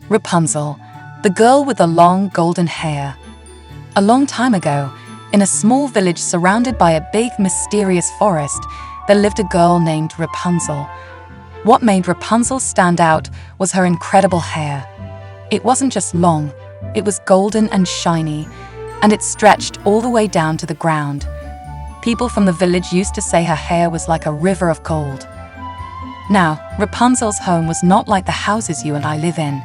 Rapunzel, the girl with the long golden hair. A long time ago, in a small village surrounded by a big, mysterious forest, there lived a girl named Rapunzel. What made Rapunzel stand out was her incredible hair. It wasn't just long, it was golden and shiny, and it stretched all the way down to the ground. People from the village used to say her hair was like a river of gold. Now, Rapunzel's home was not like the houses you and I live in.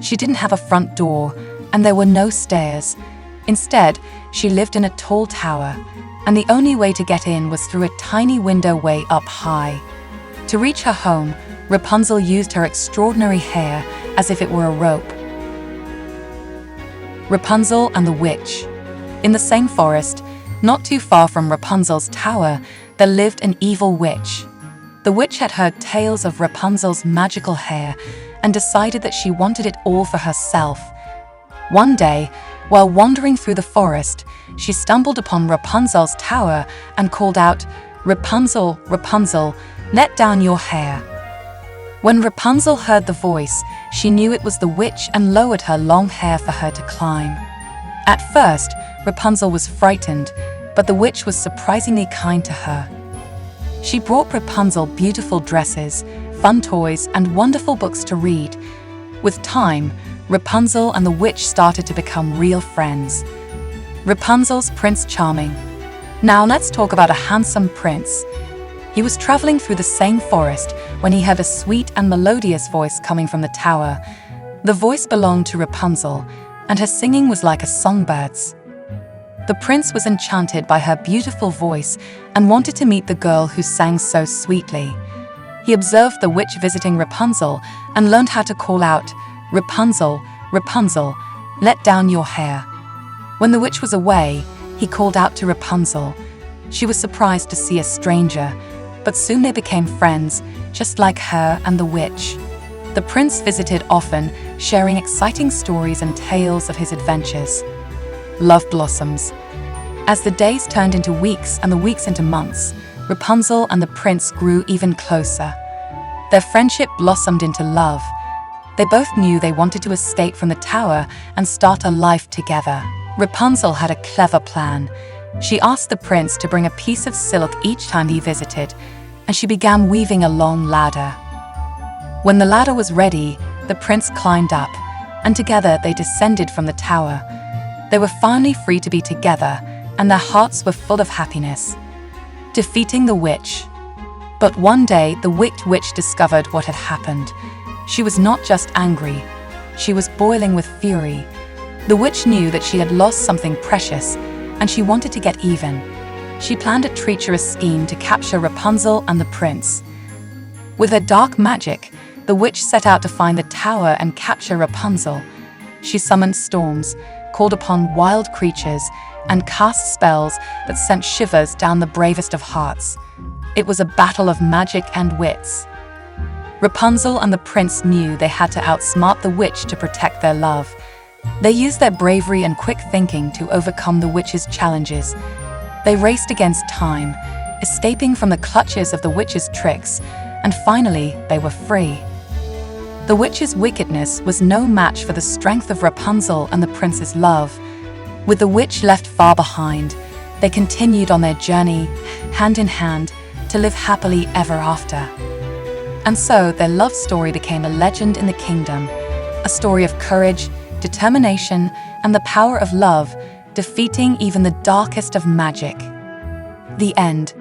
She didn't have a front door, and there were no stairs. Instead, she lived in a tall tower, and the only way to get in was through a tiny window way up high. To reach her home, Rapunzel used her extraordinary hair as if it were a rope. Rapunzel and the Witch. In the same forest, not too far from Rapunzel's tower, there lived an evil witch. The witch had heard tales of Rapunzel's magical hair and decided that she wanted it all for herself. One day, while wandering through the forest, she stumbled upon Rapunzel's tower and called out, "Rapunzel, Rapunzel, let down your hair." When Rapunzel heard the voice, she knew it was the witch and lowered her long hair for her to climb. At first, Rapunzel was frightened, but the witch was surprisingly kind to her. She brought Rapunzel beautiful dresses, fun toys, and wonderful books to read. With time, Rapunzel and the witch started to become real friends. Rapunzel's Prince Charming. Now let's talk about a handsome prince. He was traveling through the same forest when he heard a sweet and melodious voice coming from the tower. The voice belonged to Rapunzel, and her singing was like a songbird's. The prince was enchanted by her beautiful voice and wanted to meet the girl who sang so sweetly. He observed the witch visiting Rapunzel and learned how to call out, "Rapunzel, Rapunzel, let down your hair." When the witch was away, he called out to Rapunzel. She was surprised to see a stranger, but soon they became friends, just like her and the witch. The prince visited often, sharing exciting stories and tales of his adventures. Love blossoms. As the days turned into weeks and the weeks into months, Rapunzel and the prince grew even closer. Their friendship blossomed into love. They both knew they wanted to escape from the tower and start a life together. Rapunzel had a clever plan. She asked the prince to bring a piece of silk each time he visited, and she began weaving a long ladder. When the ladder was ready, the prince climbed up, and together they descended from the tower. They were finally free to be together, and their hearts were full of happiness. Defeating the witch. But one day, the wicked witch discovered what had happened. She was not just angry, she was boiling with fury. The witch knew that she had lost something precious, and she wanted to get even. She planned a treacherous scheme to capture Rapunzel and the prince. With her dark magic, the witch set out to find the tower and capture Rapunzel. She summoned storms, called upon wild creatures, and cast spells that sent shivers down the bravest of hearts. It was a battle of magic and wits. Rapunzel and the prince knew they had to outsmart the witch to protect their love. They used their bravery and quick thinking to overcome the witch's challenges. They raced against time, escaping from the clutches of the witch's tricks, and finally they were free. The witch's wickedness was no match for the strength of Rapunzel and the prince's love. With the witch left far behind, they continued on their journey, hand in hand, to live happily ever after. And so their love story became a legend in the kingdom, a story of courage, determination, and the power of love, defeating even the darkest of magic. The end.